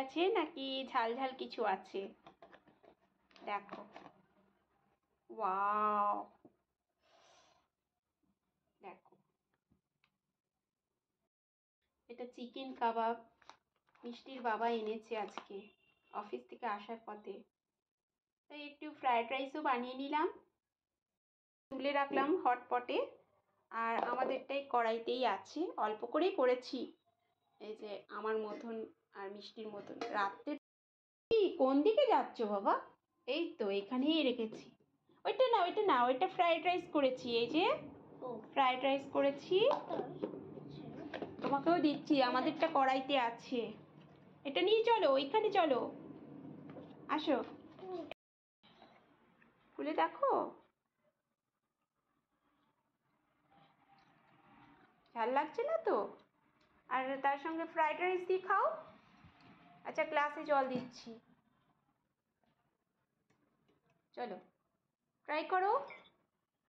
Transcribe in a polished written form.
আছে নাকি ঝাল ঝাল কিছু আছে। দেখো, ওয়াও, দেখো এটা চিকেন কাবাব মিষ্টির বাবা এনেছে আজকে অফিস থেকে আসার পথে। তাই একটু ফ্রায়েড রাইসও বানিয়ে নিলাম, তুলে রাখলাম হটপটে। আর আমাদেরটাই কড়াইতেই আছে, অল্প করেই করেছি। এই যে আমার মতন আর মিষ্টির মতন। রাত্রে কোন দিকে যাচ্ছ বাবা? এই তো এখানেই রেখেছি। ওইটা না, ওইটা না, ওইটা ফ্রায়েড রাইস করেছি। এই যে ফ্রায়েড রাইস করেছি, তোমাকেও দিচ্ছি, আমাদেরটা কড়াইতে আছে। এটা নিয়ে চলো, ওইখানে চলো, আসো, খুলে দেখো। ঝাল লাগছে না তো? আর তার সঙ্গে ফ্রায়েড রাইস দিয়ে খাও। আচ্ছা, গ্লাসে জল দিচ্ছি, চলো ট্রাই করো।